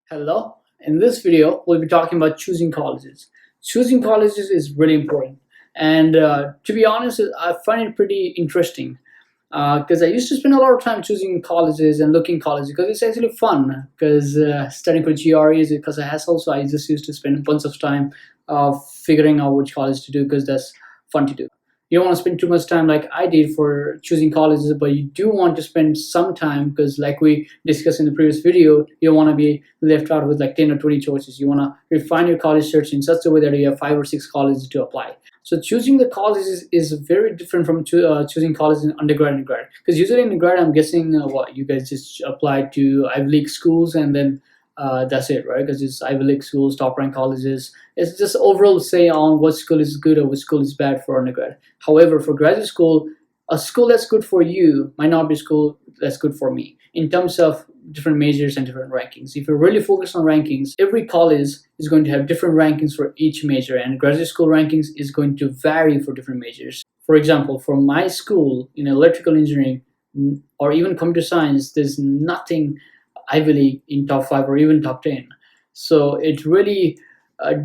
Hello. In this video, we'll be talking about choosing colleges. Choosing colleges is really important, and to be honest, I find it pretty interesting because I used to spend a lot of time choosing colleges and looking colleges because it's actually fun. Because studying for GRE is because a hassle, so I just used to spend a bunch of time figuring out which college to do because that's fun to do. You don't want to spend too much time like I did for choosing colleges, but you do want to spend some time because, like we discussed in the previous video, you don't want to be left out with like 10 or 20 choices. You want to refine your college search in such a way that you have 5 or 6 colleges to apply. So choosing the colleges is very different from choosing colleges in undergrad and grad. Because usually in grad, I'm guessing what you guys just apply to Ivy League schools and then that's it, right? Because it's Ivy League schools, top ranked colleges. It's just overall say on what school is good or which school is bad for undergrad. However, for graduate school, a school that's good for you might not be a school that's good for me in terms of different majors and different rankings. If you're really focused on rankings, every college is going to have different rankings for each major, and graduate school rankings is going to vary for different majors. For example, for my school in electrical engineering or even computer science, there's nothing Ivy League in top 5 or even top 10. So it really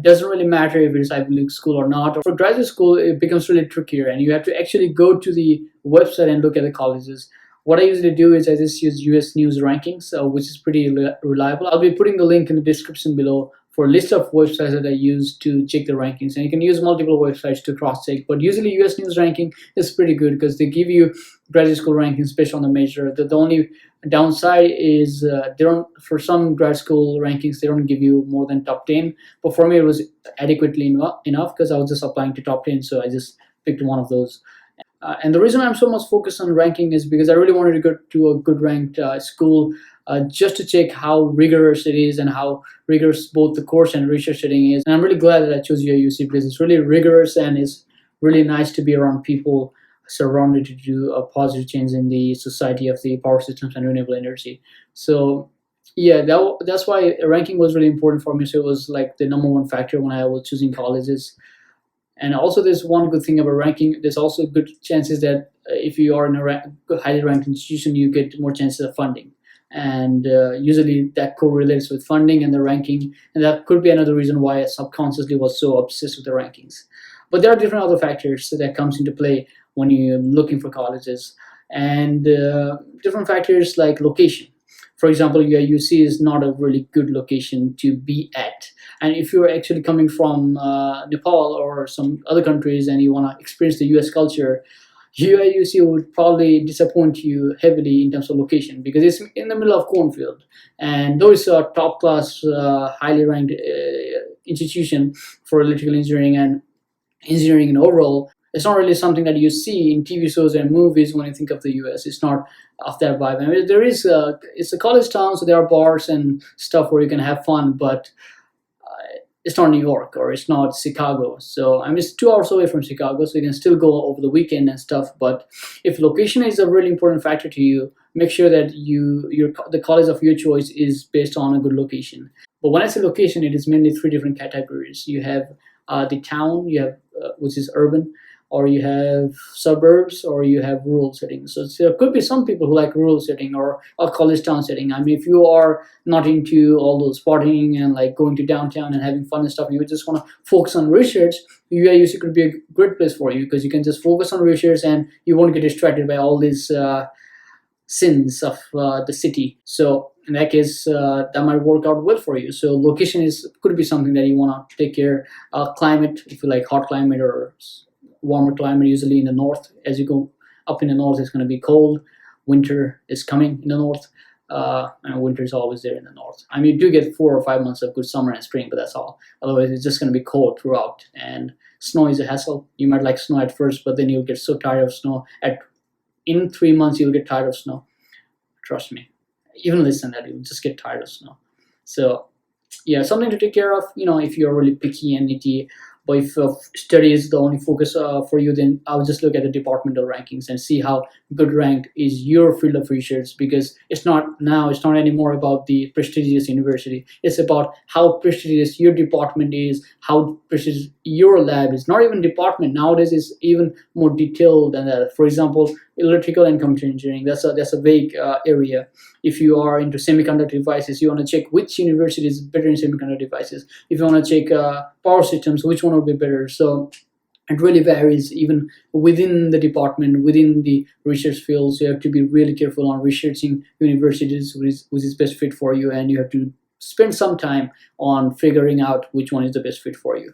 doesn't really matter if it's Ivy League school or not. For graduate school, it becomes really trickier, and you have to actually go to the website and look at the colleges. What I usually do is I just use US News rankings, which is pretty reliable. I'll be putting the link in the description below for a list of websites that I use to check the rankings. And you can use multiple websites to cross-check, but usually US News ranking is pretty good because they give you graduate school rankings based on the major. The only downside is they don't, for some grad school rankings, they don't give you more than top 10. But for me, it was adequately enough because I was just applying to top 10, so I just picked one of those. And the reason I'm so much focused on ranking is because I really wanted to go to a good ranked school just to check how rigorous it is and how rigorous both the course and research setting is. And I'm really glad that I chose UIUC because it's really rigorous and it's really nice to be around people surrounded to do a positive change in the society of the power systems and renewable energy. So yeah, that's why ranking was really important for me. So it was like the #1 factor when I was choosing colleges. And also, there's one good thing about ranking. There's also good chances that if you are in a highly ranked institution, you get more chances of funding. And usually that correlates with funding and the ranking. And that could be another reason why I subconsciously was so obsessed with the rankings. But there are different other factors that comes into play when you're looking for colleges. And different factors like location. For example, UIUC is not a really good location to be at. And if you're actually coming from Nepal or some other countries and you want to experience the US culture, UIUC would probably disappoint you heavily in terms of location because it's in the middle of cornfield. And though it's a top class, highly ranked institution for electrical engineering and engineering in overall, it's not really something that you see in TV shows and movies when you think of the US. It's not of that vibe. I mean, there is it's a college town, so there are bars and stuff where you can have fun, but it's not New York or it's not Chicago. So I mean, it's 2 hours away from Chicago, so you can still go over the weekend and stuff. But if location is a really important factor to you, make sure that the college of your choice is based on a good location. But when I say location, it is mainly 3 different categories. You have the town, you have which is urban, or you have suburbs, or you have rural settings. So there could be some people who like rural setting or a college town setting. I mean, if you are not into all those partying and like going to downtown and having fun and stuff, and you just want to focus on research, UIUC could be a great place for you because you can just focus on research and you won't get distracted by all these sins of the city. So in that case, that might work out well for you. So location could be something that you want to take care. Climate, if you like hot climate or warmer climate, usually in the north. As you go up in the north, it's going to be cold. Winter is coming in the north, and winter is always there in the north. I mean, you do get 4 or 5 months of good summer and spring, but that's all. Otherwise, it's just going to be cold throughout. And snow is a hassle. You might like snow at first, but then you'll get so tired of snow. In 3 months, you'll get tired of snow. Trust me. Even less than that, you'll just get tired of snow. So yeah, something to take care of. If you're really picky and nitty. But if study is the only focus for you, then I'll just look at the departmental rankings and see how good ranked is your field of research, because it's not anymore about the prestigious university. It's about how prestigious your department is, how prestigious your lab is. Not even department. Nowadays, it's even more detailed than that. For example, electrical and computer engineering. That's a vague area. If you are into semiconductor devices, you want to check which university is better in semiconductor devices. If you want to check power systems, which one would be better. So it really varies even within the department, within the research fields. You have to be really careful on researching universities which is best fit for you, and you have to spend some time on figuring out which one is the best fit for you.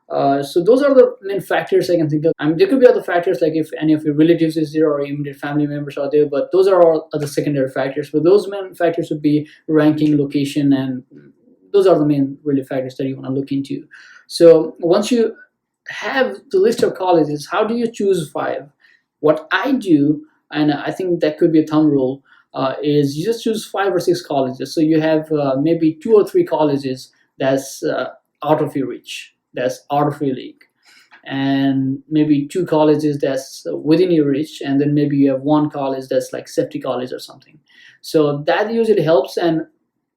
So those are the main factors I can think of. I mean, there could be other factors like if any of your relatives is there or immediate family members are there, but those are all other secondary factors. But those main factors would be ranking, location, and those are the main really factors that you want to look into. So once you have the list of colleges, how do you choose 5? What I do, and I think that could be a thumb rule, is you just choose 5 or 6 colleges. So you have maybe 2 or 3 colleges that's out of your reach, that's out of your league, and maybe 2 colleges that's within your reach, and then maybe you have 1 college that's like safety college or something. So that usually helps, and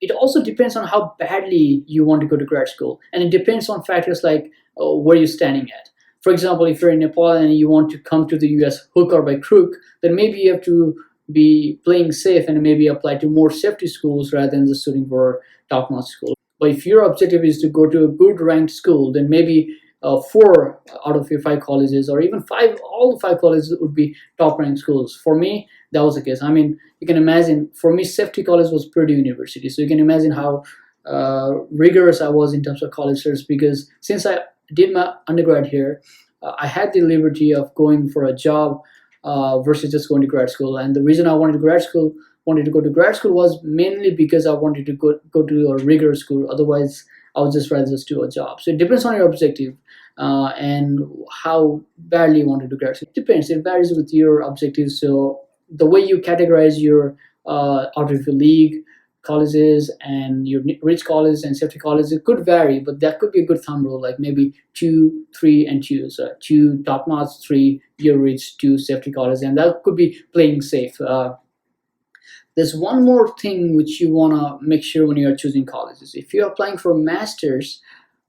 it also depends on how badly you want to go to grad school, and it depends on factors like where you're standing at. For example, if you're in Nepal and you want to come to the US hook or by crook, then maybe you have to be playing safe and maybe apply to more safety schools rather than just studying for top-notch school. But if your objective is to go to a good ranked school, then maybe 4 out of your 5 colleges, or even 5, all the 5 colleges would be top ranked schools. For me, that was the case. I mean, you can imagine, for me, safety college was Purdue University. So you can imagine how rigorous I was in terms of college search, because since I did my undergrad here, I had the liberty of going for a job versus just going to grad school. And the reason I wanted to go to grad school was mainly because I wanted to go to a rigorous school. Otherwise, I would just rather just do a job. So it depends on your objective and how badly you want to do grad school. It depends. It varies with your objectives. So the way you categorize your out of your league colleges and your rich colleges and safety colleges, it could vary, but that could be a good thumb rule, like maybe 2, 3, and 2. So 2 top notch, 3 your rich, 2 safety colleges, and that could be playing safe. There's one more thing which you want to make sure when you are choosing colleges. If you're applying for masters,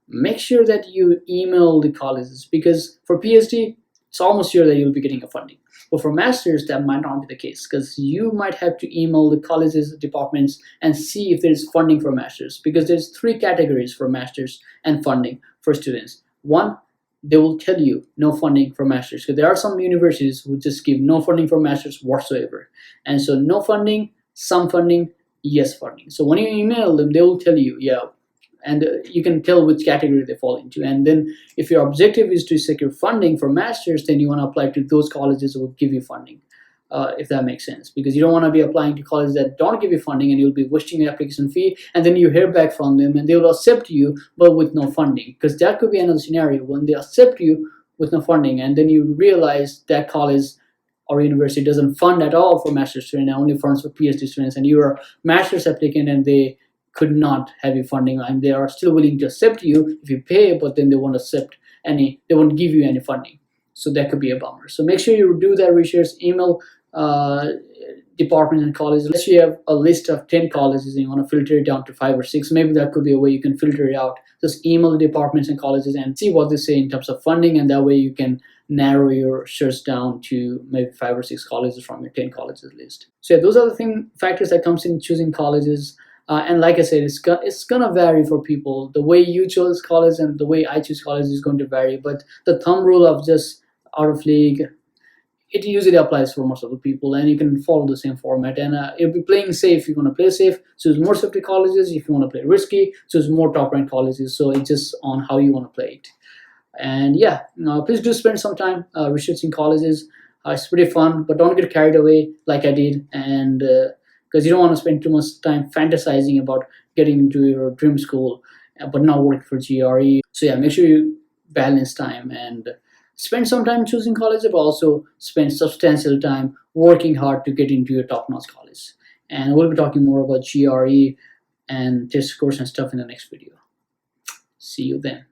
make sure that you email the colleges, because for PhD, it's almost sure that you'll be getting a funding. But for masters, that might not be the case, because you might have to email the colleges, departments, and see if there's funding for masters, because there's 3 categories for masters and funding for students. One, they will tell you no funding for masters, because there are some universities who just give no funding for masters whatsoever. And so no funding, some funding, yes funding. So when you email them, they will tell you, yeah, and you can tell which category they fall into. And then if your objective is to secure funding for masters, then you want to apply to those colleges that will give you funding, if that makes sense, because you don't want to be applying to colleges that don't give you funding, and you'll be wasting your application fee, and then you hear back from them and they will accept you but with no funding, because that could be another scenario when they accept you with no funding and then you realize that college or university doesn't fund at all for master's students and only funds for PhD students, and you're a master's applicant and they could not have you funding, and they are still willing to accept you if you pay, but then they won't give you any funding. So that could be a bummer. So make sure you do that research. Email departments and colleges. Let's say you have a list of 10 colleges and you want to filter it down to 5 or 6. Maybe that could be a way you can filter it out. Just email the departments and colleges and see what they say in terms of funding, and that way you can narrow your search down to maybe 5 or 6 colleges from your 10 colleges list. So yeah, those are the factors that comes in choosing colleges. And like I said, it's gonna vary for people. The way you chose college and the way I choose college is going to vary. But the thumb rule of just out of league, it usually applies for most of the people, and you can follow the same format. And you'll be playing safe. If you want to play safe, choose more safety colleges. If you want to play risky, choose more top-ranked colleges. So it's just on how you want to play it. And yeah, please do spend some time researching colleges. It's pretty fun, but don't get carried away like I did, and because you don't want to spend too much time fantasizing about getting into your dream school, but not working for GRE. So yeah, make sure you balance time and spend some time choosing college, but also spend substantial time working hard to get into your top-notch college. And we'll be talking more about GRE and test scores and stuff in the next video. See you then.